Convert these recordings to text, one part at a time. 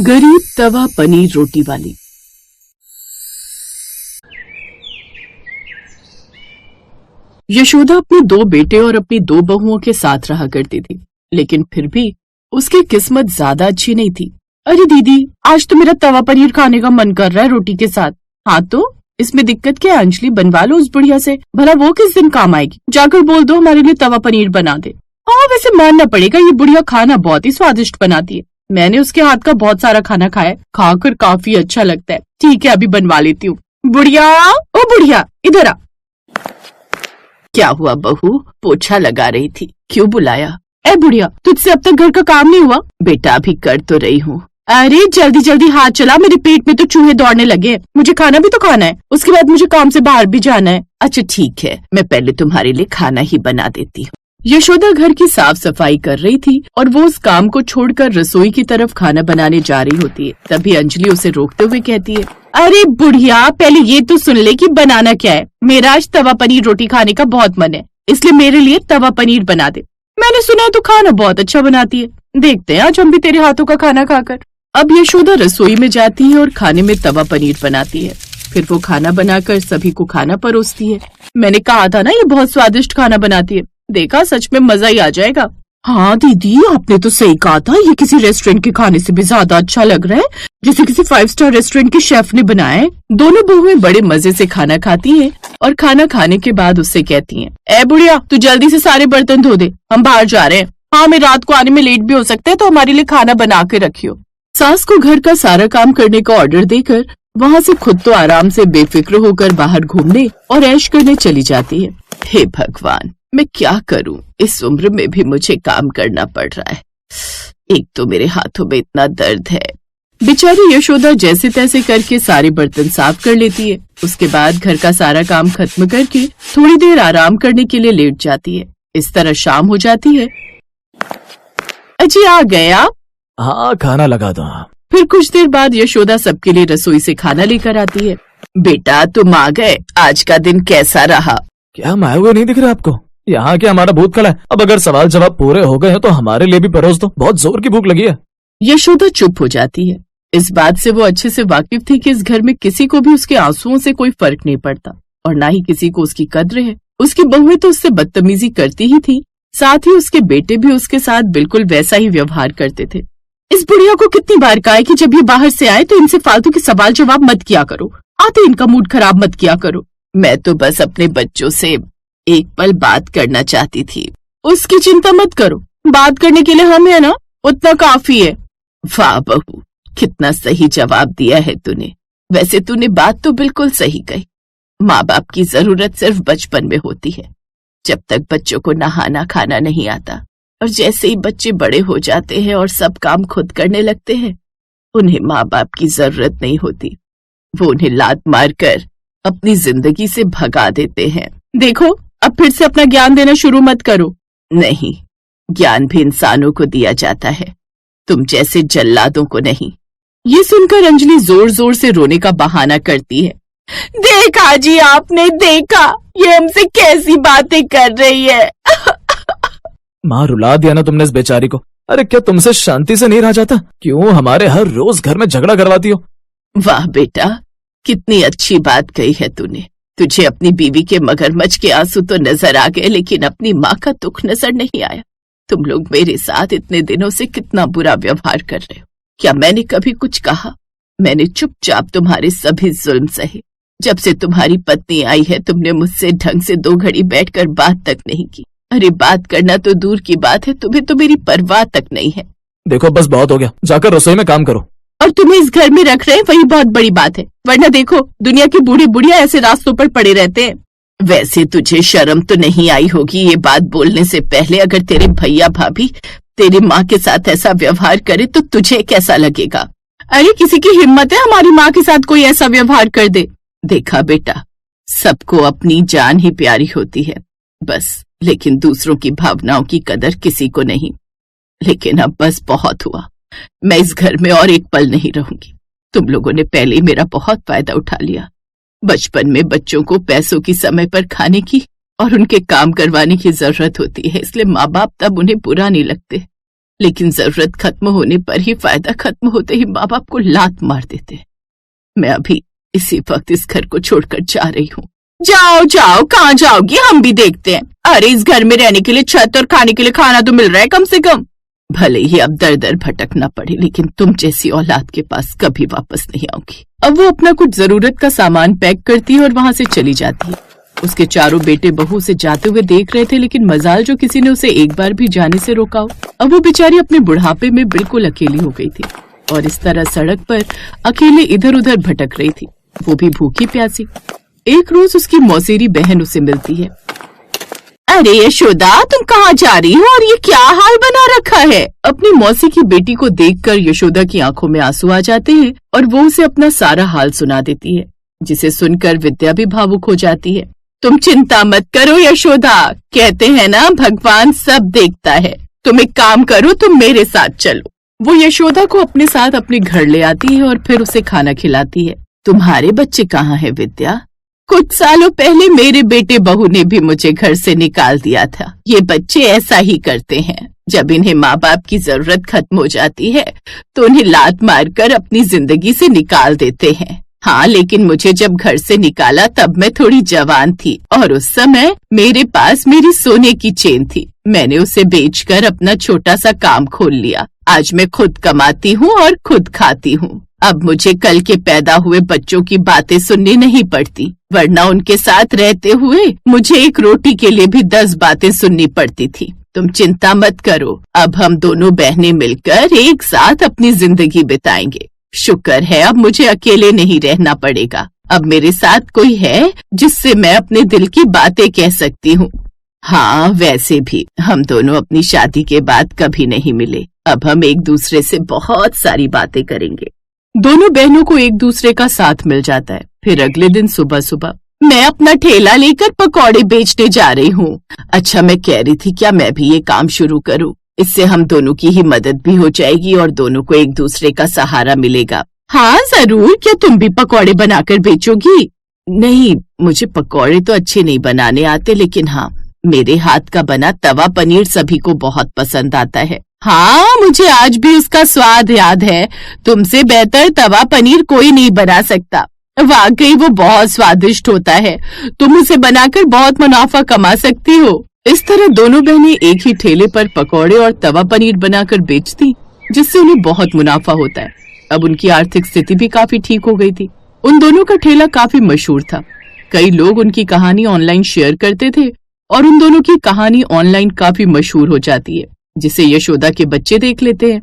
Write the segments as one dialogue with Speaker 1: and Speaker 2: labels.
Speaker 1: गरीब तवा पनीर रोटी वाली। यशोदा अपने 2 बेटे और अपनी 2 बहुओं के साथ रहा करती थी, लेकिन फिर भी उसकी किस्मत ज्यादा अच्छी नहीं थी। अरे दीदी, आज तो मेरा तवा पनीर खाने का मन कर रहा है रोटी के साथ। हाँ तो इसमें दिक्कत क्या है अंजलि, बनवा लो उस बुढ़िया से, भला वो किस दिन काम आएगी। जाकर बोल दो हमारे लिए तवा पनीर बना दे। हाँ वैसे मानना पड़ेगा, ये बुढ़िया खाना बहुत ही स्वादिष्ट बनाती है। मैंने उसके हाथ का बहुत सारा खाना खाया, खाकर काफी अच्छा लगता है। ठीक है, अभी बनवा लेती हूँ। बुढ़िया, ओ बुढ़िया इधर आ। क्या हुआ बहू, पोछा लगा रही थी, क्यों बुलाया? ए बुढ़िया, तुझसे अब तक घर का काम नहीं हुआ? बेटा अभी कर तो रही हूँ। अरे जल्दी जल्दी हाथ चला, मेरे पेट में तो चूहे दौड़ने लगे। मुझे खाना भी तो खाना है, उसके बाद मुझे काम से बाहर भी जाना है। अच्छा ठीक है, मैं पहले तुम्हारे लिए खाना ही बना देती हूँ। यशोदा घर की साफ सफाई कर रही थी और वो उस काम को छोड़कर रसोई की तरफ खाना बनाने जा रही होती है। तभी अंजलि उसे रोकते हुए कहती है, अरे बुढ़िया, पहले ये तो सुन ले कि बनाना क्या है। मेरा आज तवा पनीर रोटी खाने का बहुत मन है, इसलिए मेरे लिए तवा पनीर बना दे। मैंने सुना है तू खाना बहुत अच्छा बनाती है, देखते हैं आज हम भी तेरे हाथों का खाना खाकर। अब यशोदा रसोई में जाती है और खाने में तवा पनीर बनाती है। फिर वो खाना बनाकर सभी को खाना परोसती है। मैंने कहा था ना ये बहुत स्वादिष्ट खाना बनाती है, देखा सच में मजा ही आ जाएगा। हाँ दीदी, आपने तो सही कहा था, ये किसी रेस्टोरेंट के खाने से भी ज्यादा अच्छा लग रहा है, जैसे किसी 5 स्टार रेस्टोरेंट के शेफ ने बनाया है। दोनों बहुएं बड़े मजे से खाना खाती हैं और खाना खाने के बाद उससे कहती हैं, ए बुढ़िया, तू जल्दी से सारे बर्तन धो दे, हम बाहर जा रहे हैं। हाँ, मैं रात को आने में लेट भी हो सकता है, तो हमारे लिए खाना बना के रखियो। सास को घर का सारा काम करने का ऑर्डर देकर वहाँ से खुद तो आराम से बेफिक्र होकर बाहर घूमने और ऐश करने चली जाती है। हे भगवान, मैं क्या करूं, इस उम्र में भी मुझे काम करना पड़ रहा है। एक तो मेरे हाथों में इतना दर्द है। बेचारी यशोदा जैसे तैसे करके सारे बर्तन साफ कर लेती है। उसके बाद घर का सारा काम खत्म करके थोड़ी देर आराम करने के लिए लेट जाती है। इस तरह शाम हो जाती है। अजी आ गए आप?
Speaker 2: हाँ, खाना लगा दो।
Speaker 1: फिर कुछ देर बाद यशोदा सबके लिए रसोई से खाना लेकर आती है। बेटा तुम आ गए, आज का दिन कैसा रहा?
Speaker 2: क्या हम आए हुए नहीं दिख रहे आपको? यहाँ क्या हमारा भूतकाल है? अब अगर सवाल जवाब पूरे हो गए हैं तो हमारे लिए भी परोस दो, बहुत जोर की भूख लगी है।
Speaker 1: यशोदा चुप हो जाती है। इस बात से वो अच्छे से वाकिफ थी कि इस घर में किसी को भी उसके आंसुओं से कोई फर्क नहीं पड़ता और ना ही किसी को उसकी कद्र है। उसकी बहुएं तो उससे बदतमीजी करती ही थी, साथ ही उसके बेटे भी उसके साथ बिल्कुल वैसा ही व्यवहार करते थे। इस बुढ़िया को कितनी बार कहा है कि जब ये बाहर से आए तो इनसे फालतू के सवाल जवाब मत किया करो, आते इनका मूड खराब मत किया करो। मैं तो बस अपने बच्चों से एक पल बात करना चाहती थी। उसकी चिंता मत करो, बात करने के लिए हम है ना, उतना काफी है। वाह बहू, कितना सही जवाब दिया है तूने। वैसे तूने बात तो बिल्कुल सही कही। माँ बाप की जरूरत सिर्फ बचपन में होती है, जब तक बच्चों को नहाना खाना नहीं आता, और जैसे ही बच्चे बड़े हो जाते हैं और सब काम खुद करने लगते हैं, उन्हें माँ बाप की जरूरत नहीं होती। वो उन्हें लात मारकर अपनी जिंदगी से भगा देते हैं। देखो, अब फिर से अपना ज्ञान देना शुरू मत करो। नहीं, ज्ञान भी इंसानों को दिया जाता है, तुम जैसे जल्लादों को नहीं। ये सुनकर अंजलि जोर जोर से रोने का बहाना करती है। देखा जी आपने, देखा ये हमसे कैसी बातें कर रही है।
Speaker 2: माँ, रुला दिया ना तुमने इस बेचारी को। अरे क्या तुमसे शांति से नहीं रहा जाता? क्यों हमारे हर रोज घर में झगड़ा करवाती हो?
Speaker 1: वाह बेटा, कितनी अच्छी बात कही है तूने। तुझे अपनी बीवी के मगरमच्छ के आंसू तो नजर आ गए, लेकिन अपनी माँ का दुख नजर नहीं आया। तुम लोग मेरे साथ इतने दिनों से कितना बुरा व्यवहार कर रहे हो। क्या मैंने कभी कुछ कहा? मैंने चुपचाप तुम्हारे सभी जुल्म सहे। जब से तुम्हारी पत्नी आई है, तुमने मुझसे ढंग से 2 घड़ी बैठकर बात तक नहीं की। अरे बात करना तो दूर की बात है, तुम्हें तो मेरी परवाह तक नहीं है।
Speaker 2: देखो बस बहुत हो गया, जाकर रसोई में काम करो।
Speaker 1: और तुम्हें इस घर में रख रहे हैं वही बहुत बड़ी बात है, वरना देखो दुनिया के बूढ़े बुढ़िया ऐसे रास्तों पर पड़े रहते हैं। वैसे तुझे शर्म तो नहीं आई होगी ये बात बोलने से पहले? अगर तेरे भैया भाभी तेरी माँ के साथ ऐसा व्यवहार करे तो तुझे कैसा लगेगा? अरे किसी की हिम्मत है हमारी माँ के साथ कोई ऐसा व्यवहार कर दे? देखा बेटा, सबको अपनी जान ही प्यारी होती है बस, लेकिन दूसरों की भावनाओं की कदर किसी को नहीं। लेकिन अब बस बहुत हुआ, मैं इस घर में और एक पल नहीं रहूंगी। तुम लोगों ने पहले ही मेरा बहुत फायदा उठा लिया। बचपन में बच्चों को पैसों की समय पर खाने की और उनके काम करवाने की जरूरत होती है, इसलिए माँ बाप तब उन्हें बुरा नहीं लगते। लेकिन जरूरत खत्म होने पर ही, फायदा खत्म होते ही माँ बाप को लात मार देते हैं। मैं अभी इसी वक्त इस घर को छोड़कर जा रही हूँ। जाओ जाओ, कहाँ जाओगी, हम भी देखते हैं। अरे इस घर में रहने के लिए छत और खाने के लिए खाना तो मिल रहा है कम से कम। भले ही अब दर दर भटकना पड़े, लेकिन तुम जैसी औलाद के पास कभी वापस नहीं आऊंगी। अब वो अपना कुछ जरूरत का सामान पैक करती है और वहां से चली जाती है। उसके चारों बेटे बहू उसे जाते हुए देख रहे थे, लेकिन मजाल जो किसी ने उसे एक बार भी जाने से रोका हो। अब वो बेचारी अपने बुढ़ापे में बिल्कुल अकेली हो गई थी और इस तरह सड़क पर अकेले इधर उधर भटक रही थी, वो भी भूखी प्यासी। एक रोज उसकी मौसेरी बहन उसे मिलती है। अरे यशोदा, तुम कहाँ जा रही हो और ये क्या हाल बना रखा है? अपनी मौसी की बेटी को देखकर यशोदा की आंखों में आंसू आ जाते हैं और वो उसे अपना सारा हाल सुना देती है, जिसे सुनकर विद्या भी भावुक हो जाती है। तुम चिंता मत करो यशोदा, कहते हैं ना भगवान सब देखता है। तुम एक काम करो, तुम मेरे साथ चलो। वो यशोदा को अपने साथ अपने घर ले आती है और फिर उसे खाना खिलाती है। तुम्हारे बच्चे कहाँ हैं विद्या? कुछ सालों पहले मेरे बेटे बहू ने भी मुझे घर से निकाल दिया था। ये बच्चे ऐसा ही करते हैं, जब इन्हें माँ बाप की जरूरत खत्म हो जाती है तो उन्हें लात मारकर अपनी जिंदगी से निकाल देते हैं। हाँ, लेकिन मुझे जब घर से निकाला तब मैं थोड़ी जवान थी और उस समय मेरे पास मेरी सोने की चेन थी। मैंने उसे बेचकर अपना छोटा सा काम खोल लिया। आज मैं खुद कमाती हूँ और खुद खाती हूँ। अब मुझे कल के पैदा हुए बच्चों की बातें सुननी नहीं पड़ती, वरना उनके साथ रहते हुए मुझे एक रोटी के लिए भी 10 बातें सुननी पड़ती थी। तुम चिंता मत करो, अब हम दोनों बहनें मिलकर एक साथ अपनी जिंदगी बिताएंगे। शुक्र है अब मुझे अकेले नहीं रहना पड़ेगा। अब मेरे साथ कोई है जिससे मैं अपने दिल की बातें कह सकती हूँ। हाँ, वैसे भी हम दोनों अपनी शादी के बाद कभी नहीं मिले। अब हम एक दूसरे से बहुत सारी बातें करेंगे। दोनों बहनों को एक दूसरे का साथ मिल जाता है। फिर अगले दिन सुबह सुबह मैं अपना ठेला लेकर पकौड़े बेचने जा रही हूँ। अच्छा, मैं कह रही थी क्या मैं भी ये काम शुरू करूँ? इससे हम दोनों की ही मदद भी हो जाएगी और दोनों को एक दूसरे का सहारा मिलेगा। हाँ जरूर, क्या तुम भी पकौड़े बनाकर बेचोगी? नहीं, मुझे पकौड़े तो अच्छे नहीं बनाने आते, लेकिन हाँ, मेरे हाथ का बना तवा पनीर सभी को बहुत पसंद आता है। हाँ, मुझे आज भी उसका स्वाद याद है। तुमसे बेहतर तवा पनीर कोई नहीं बना सकता। वाकई वो बहुत स्वादिष्ट होता है। तुम उसे बनाकर बहुत मुनाफा कमा सकती हो। इस तरह दोनों बहनें एक ही ठेले पर पकौड़े और तवा पनीर बनाकर बेचती, जिससे उन्हें बहुत मुनाफा होता है। अब उनकी आर्थिक स्थिति भी काफी ठीक हो गई थी। उन दोनों का ठेला काफी मशहूर था। कई लोग उनकी कहानी ऑनलाइन शेयर करते थे और उन दोनों की कहानी ऑनलाइन काफी मशहूर हो जाती है, जिसे यशोदा के बच्चे देख लेते हैं।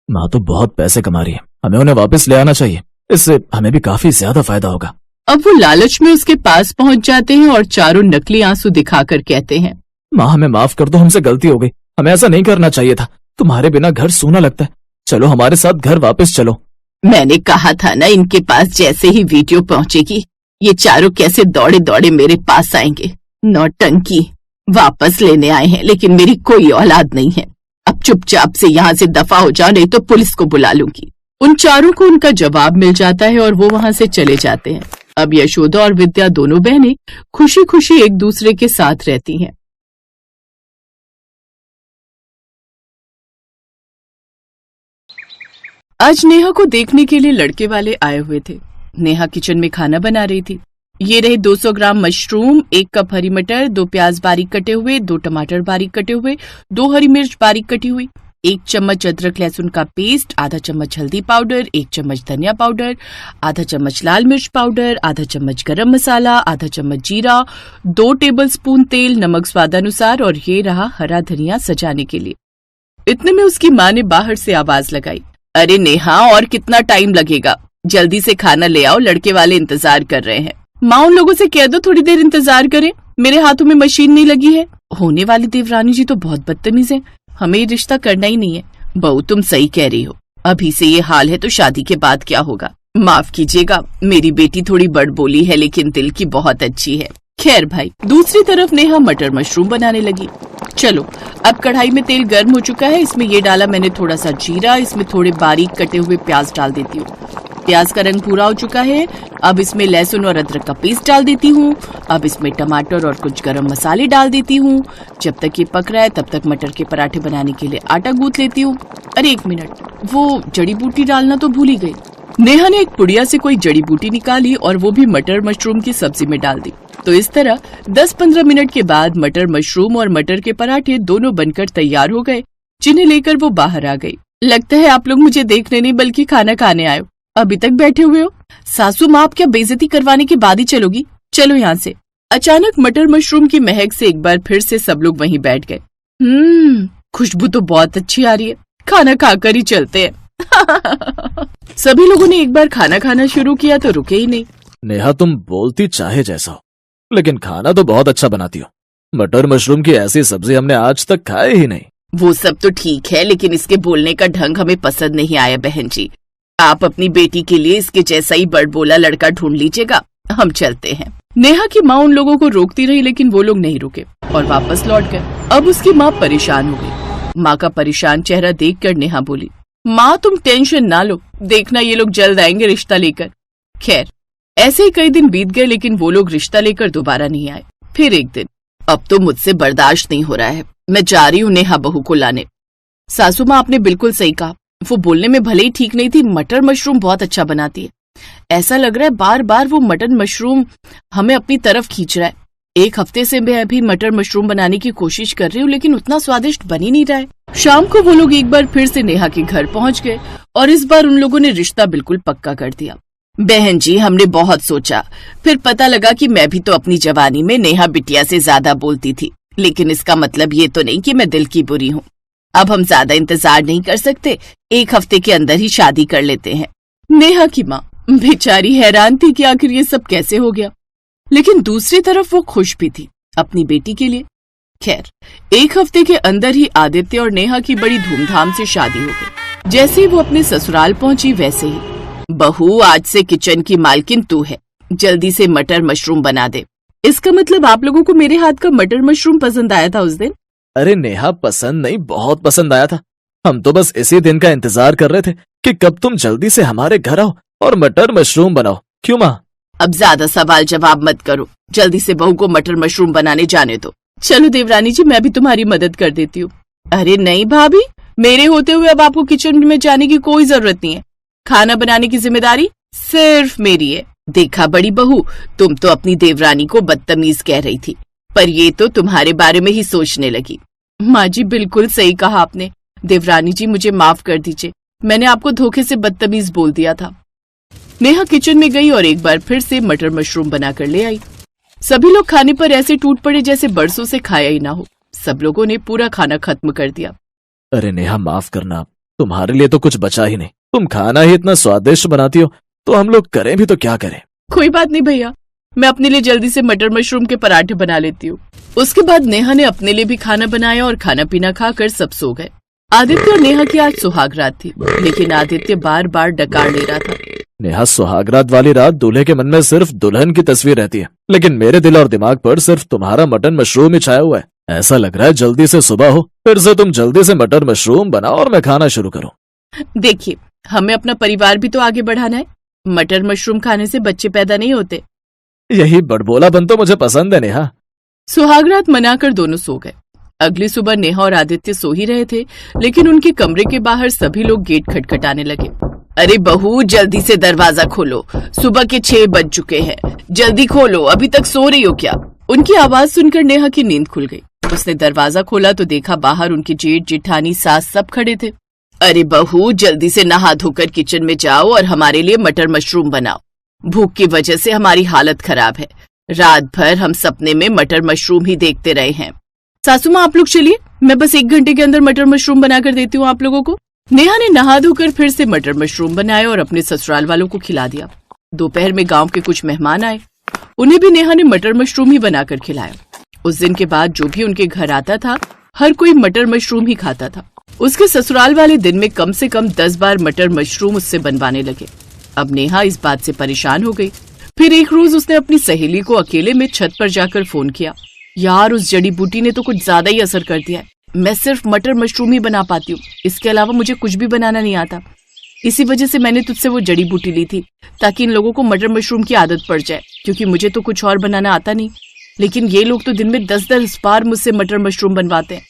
Speaker 2: माँ तो बहुत पैसे कमा रही है, हमें उन्हें वापस ले आना चाहिए, इससे हमें भी काफी ज्यादा फायदा होगा।
Speaker 1: अब वो लालच में उसके पास पहुंच जाते हैं और चारों नकली आंसू दिखाकर कहते हैं,
Speaker 2: माँ हमें माफ कर दो, हमसे गलती हो गई, हमें ऐसा नहीं करना चाहिए था। तुम्हारे बिना घर सूना लगता है, चलो हमारे साथ घर वापस चलो।
Speaker 1: मैंने कहा था ना, इनके पास जैसे ही वीडियो पहुंचेगी ये चारों कैसे दौड़े दौड़े मेरे पास आएंगे। नौटंकी, वापस लेने आए हैं लेकिन मेरी कोई औलाद नहीं है। अब चुपचाप से यहाँ से दफा हो जाओ, नहीं तो पुलिस को बुला लूंगी। उन चारों को उनका जवाब मिल जाता है और वो वहाँ से चले जाते हैं। अब यशोदा और विद्या दोनों बहनें खुशी खुशी एक दूसरे के साथ रहती हैं। आज नेहा को देखने के लिए लड़के वाले आए हुए थे। नेहा किचन में खाना बना रही थी। ये रहे 200 ग्राम मशरूम, 1 कप हरी मटर, 2 प्याज बारीक कटे हुए, 2 टमाटर बारीक कटे हुए, 2 हरी मिर्च बारीक कटी हुई, 1 चम्मच अदरक लहसुन का पेस्ट, आधा चम्मच हल्दी पाउडर, 1 चम्मच धनिया पाउडर, आधा चम्मच लाल मिर्च पाउडर, आधा चम्मच गरम मसाला, आधा चम्मच जीरा, 2 टेबलस्पून तेल, नमक स्वादानुसार और ये रहा हरा धनिया सजाने के लिए। इतने में उसकी माँ ने बाहर से आवाज लगाई, अरे नेहा, और कितना टाइम लगेगा? जल्दी से खाना ले आओ, लड़के वाले इंतजार कर रहे हैं। माँ उन लोगों से कह दो थोड़ी देर इंतजार करें, मेरे हाथों में मशीन नहीं लगी है। होने वाली देवरानी जी तो बहुत बदतमीज है, हमें ये रिश्ता करना ही नहीं है। बहू तुम सही कह रही हो, अभी से ये हाल है तो शादी के बाद क्या होगा। माफ कीजिएगा, मेरी बेटी थोड़ी बड़बोली है लेकिन दिल की बहुत अच्छी है। खैर भाई, दूसरी तरफ नेहा मटर मशरूम बनाने लगी। चलो, अब कढ़ाई में तेल गर्म हो चुका है, इसमें ये डाला मैंने थोड़ा सा जीरा, इसमें थोड़े बारीक कटे हुए प्याज डाल देती हूँ। प्याज का रंग पूरा हो चुका है। अब इसमें लहसुन और अदरक का पेस्ट डाल देती हूँ। अब इसमें टमाटर और कुछ गरम मसाले डाल देती हूँ। जब तक ये पक रहा है तब तक मटर के पराठे बनाने के लिए आटा गूंथ लेती हूँ। अरे एक मिनट, वो जड़ी बूटी डालना तो भूल ही गई। नेहा ने एक पुड़िया से कोई जड़ी बूटी निकाली और वो भी मटर मशरूम की सब्जी में डाल दी। तो इस तरह 10-15 मिनट के बाद मटर मशरूम और मटर के पराठे दोनों बनकर तैयार हो गए, जिन्हें लेकर वो बाहर आ गई। लगता है आप लोग मुझे देखने नहीं बल्कि खाना खाने आए हो। अभी तक बैठे हुए हो? सासू माँ, आप क्या बेइज्जती करवाने के बाद ही चलोगी? चलो यहाँ से। अचानक मटर मशरूम की महक से एक बार फिर से सब लोग वहीं बैठ गए। खुशबू तो बहुत अच्छी आ रही है, खाना खाकर ही चलते हैं। सभी लोगों ने एक बार खाना खाना शुरू किया तो रुके ही नहीं।
Speaker 2: नेहा, तुम बोलती चाहे जैसा हो, लेकिन खाना तो बहुत अच्छा बनाती हो। मटर मशरूम की ऐसी सब्जी हमने आज तक खाए ही नहीं।
Speaker 1: वो सब तो ठीक है, लेकिन इसके बोलने का ढंग हमें पसंद नहीं आया बहन जी। आप अपनी बेटी के लिए इसके जैसा ही बड़बोला लड़का ढूंढ लीजिएगा। हम चलते हैं। नेहा की माँ उन लोगों को रोकती रही, लेकिन वो लोग नहीं रुके और वापस लौट गए। अब उसकी माँ परेशान हो गई। माँ का परेशान चेहरा देखकर नेहा बोली, माँ तुम टेंशन ना लो, देखना ये लोग जल्द आएंगे रिश्ता लेकर। खैर ऐसे ही कई दिन बीत गए, लेकिन वो लोग रिश्ता लेकर दोबारा नहीं आए। फिर एक दिन, अब तो मुझसे बर्दाश्त नहीं हो रहा है, मैं जा रही हूँ नेहा बहू को लाने। सासू माँ, आपने बिल्कुल सही कहा। वो बोलने में भले ही ठीक नहीं थी, मटर मशरूम बहुत अच्छा बनाती है। ऐसा लग रहा है बार बार वो मटर मशरूम हमें अपनी तरफ खींच रहा है। एक हफ्ते से मैं अभी मटर मशरूम बनाने की कोशिश कर रही हूँ, लेकिन उतना स्वादिष्ट बन ही नहीं रहा है। शाम को वो लोग एक बार फिर से नेहा के घर पहुँच गए और इस बार उन लोगों ने रिश्ता बिल्कुल पक्का कर दिया। बहन जी, हमने बहुत सोचा, फिर पता लगा कि मैं भी तो अपनी जवानी में नेहा बिटिया से ज्यादा बोलती थी, लेकिन इसका मतलब ये तो नहीं कि मैं दिल की बुरी हूँ। अब हम ज्यादा इंतजार नहीं कर सकते, एक हफ्ते के अंदर ही शादी कर लेते हैं। नेहा की माँ बेचारी हैरान थी कि आखिर ये सब कैसे हो गया, लेकिन दूसरी तरफ वो खुश भी थी अपनी बेटी के लिए। खैर एक हफ्ते के अंदर ही आदित्य और नेहा की बड़ी धूमधाम से शादी हो गई। जैसे ही वो अपने ससुराल पहुंची वैसे ही, बहू आज से किचन की मालकिन तू है, जल्दी से मटर मशरूम बना दे। इसका मतलब आप लोगों को मेरे हाथ का मटर मशरूम पसंद आया था उस दिन?
Speaker 2: अरे नेहा, पसंद नहीं, बहुत पसंद आया था। हम तो बस इसी दिन का इंतजार कर रहे थे कि कब तुम जल्दी से हमारे घर आओ और मटर मशरूम बनाओ। क्यों माँ?
Speaker 1: अब ज्यादा सवाल जवाब मत करो, जल्दी से बहू को मटर मशरूम बनाने जाने दो। चलो देवरानी जी, मैं भी तुम्हारी मदद कर देती हूँ। अरे नहीं भाभी, मेरे होते हुए अब आपको किचन में जाने की कोई जरूरत नहीं है। खाना बनाने की जिम्मेदारी सिर्फ मेरी है। देखा बड़ी बहू, तुम तो अपनी देवरानी को बदतमीज कह रही थी, पर ये तो तुम्हारे बारे में ही सोचने लगी। माँ जी, बिल्कुल सही कहा आपने। देवरानी जी, मुझे माफ कर दीजिए, मैंने आपको धोखे से बदतमीज बोल दिया था। नेहा किचन में गई और एक बार फिर से मटर मशरूम बनाकर ले आई। सभी लोग खाने पर ऐसे टूट पड़े जैसे बरसों से खाया ही ना हो। सब लोगों ने पूरा खाना खत्म कर दिया।
Speaker 2: अरे नेहा, माफ करना, तुम्हारे लिए तो कुछ बचा ही नहीं। तुम खाना ही इतना स्वादिष्ट बनाती हो तो हम लोग करें भी तो क्या करें।
Speaker 1: कोई बात नहीं भैया, मैं अपने लिए जल्दी से मटर मशरूम के पराठे बना लेती हूँ। उसके बाद नेहा ने अपने लिए भी खाना बनाया और खाना पीना खाकर सब सो गए। आदित्य और नेहा की आज सुहाग रात थी, लेकिन आदित्य बार बार डकार ले रहा था।
Speaker 2: नेहा, सुहागरात वाली रात दूल्हे के मन में सिर्फ दुल्हन की तस्वीर रहती है, लेकिन मेरे दिल और दिमाग पर सिर्फ तुम्हारा मटन मशरूम ही छाया हुआ है। ऐसा लग रहा है जल्दी से सुबह हो, फिर से तुम जल्दी से मटर मशरूम बनाओ और मैं खाना शुरू करूँ।
Speaker 1: देखिए, हमें अपना परिवार भी तो आगे बढ़ाना है। मटर मशरूम खाने से बच्चे पैदा नहीं होते।
Speaker 2: यही बड़बोलापन तो मुझे पसंद है नेहा।
Speaker 1: सुहागरात मनाकर दोनों सो गए। अगली सुबह नेहा और आदित्य सो ही रहे थे, लेकिन उनके कमरे के बाहर सभी लोग गेट खटखटाने लगे। अरे बहू, जल्दी से दरवाजा खोलो, सुबह के 6 बज चुके हैं, जल्दी खोलो, अभी तक सो रही हो क्या? उनकी आवाज सुनकर नेहा की नींद खुल गई। उसने दरवाजा खोला तो देखा बाहर उनके जेठ जेठानी सास सब खड़े थे। अरे बहू, जल्दी से नहा धोकर किचन में जाओ और हमारे लिए मटर मशरूम बनाओ। भूख की वजह से हमारी हालत खराब है, रात भर हम सपने में मटर मशरूम ही देखते रहे हैं। सासू माँ, आप लोग चलिए, मैं बस 1 घंटे के अंदर मटर मशरूम बना कर देती हूँ आप लोगों को। नेहा ने नहा धोकर फिर से मटर मशरूम बनाए और अपने ससुराल वालों को खिला दिया। दोपहर में गांव के कुछ मेहमान आए, उन्हें भी नेहा ने मटर मशरूम ही बनाकर खिलाया। उस दिन के बाद जो भी उनके घर आता था, हर कोई मटर मशरूम ही खाता था। उसके ससुराल वाले दिन में कम से कम 10 बार मटर मशरूम उससे बनवाने लगे। अब नेहा इस बात से परेशान हो गई। फिर एक रोज उसने अपनी सहेली को अकेले में छत पर जाकर फोन किया। यार, उस जड़ी बूटी ने तो कुछ ज्यादा ही असर कर दिया है। मैं सिर्फ मटर मशरूम ही बना पाती हूँ, इसके अलावा मुझे कुछ भी बनाना नहीं आता। इसी वजह से मैंने तुझसे वो जड़ी बूटी ली थी, ताकि इन लोगों को मटर मशरूम की आदत पड़ जाए, क्योंकि मुझे तो कुछ और बनाना आता नहीं। लेकिन ये लोग तो दिन में 10-10 बार मुझसे मटर मशरूम बनवाते हैं।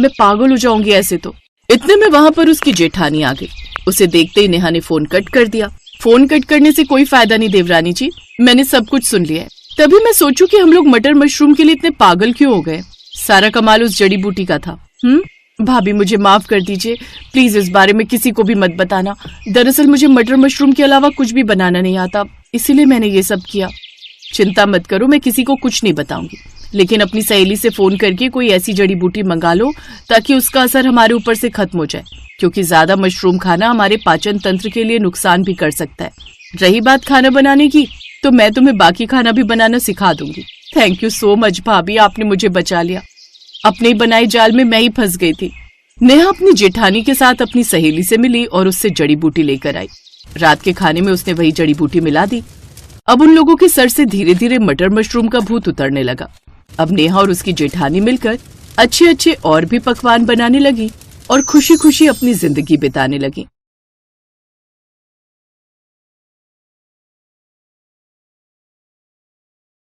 Speaker 1: मैं पागल हो जाऊंगी ऐसे तो। इतने में वहां पर उसकी जेठानी आ गई। उसे देखते ही नेहा ने फोन कट कर दिया। फोन कट करने से कोई फायदा नहीं देवरानी जी, मैंने सब कुछ सुन लिया है। तभी मैं सोचूं कि हम लोग मटर मशरूम के लिए इतने पागल क्यों हो गए। सारा कमाल उस जड़ी बूटी का था। भाभी मुझे माफ कर दीजिए, प्लीज इस बारे में किसी को भी मत बताना। दरअसल मुझे मटर मशरूम के अलावा कुछ भी बनाना नहीं आता, इसीलिए मैंने ये सब किया। चिंता मत करो, मैं किसी को कुछ नहीं बताऊंगी, लेकिन अपनी सहेली से फोन करके कोई ऐसी जड़ी बूटी मंगा लो ताकि उसका असर हमारे ऊपर से खत्म हो जाए, क्योंकि ज्यादा मशरूम खाना हमारे पाचन तंत्र के लिए नुकसान भी कर सकता है। रही बात खाना बनाने की, तो मैं तुम्हें बाकी खाना भी बनाना सिखा दूंगी। थैंक यू सो मच भाभी, आपने मुझे बचा लिया। अपने ही बनाए जाल में मैं ही फंस गई थी। नेहा अपनी जेठानी के साथ अपनी सहेली से मिली और उससे जड़ी बूटी लेकर आई। रात के खाने में उसने वही जड़ी बूटी मिला दी। अब उन लोगों के सर से धीरे धीरे मटर मशरूम का भूत उतरने लगा। अब नेहा और उसकी जेठानी मिलकर अच्छे अच्छे और भी पकवान बनाने लगी और खुशी खुशी अपनी जिंदगी बिताने लगी।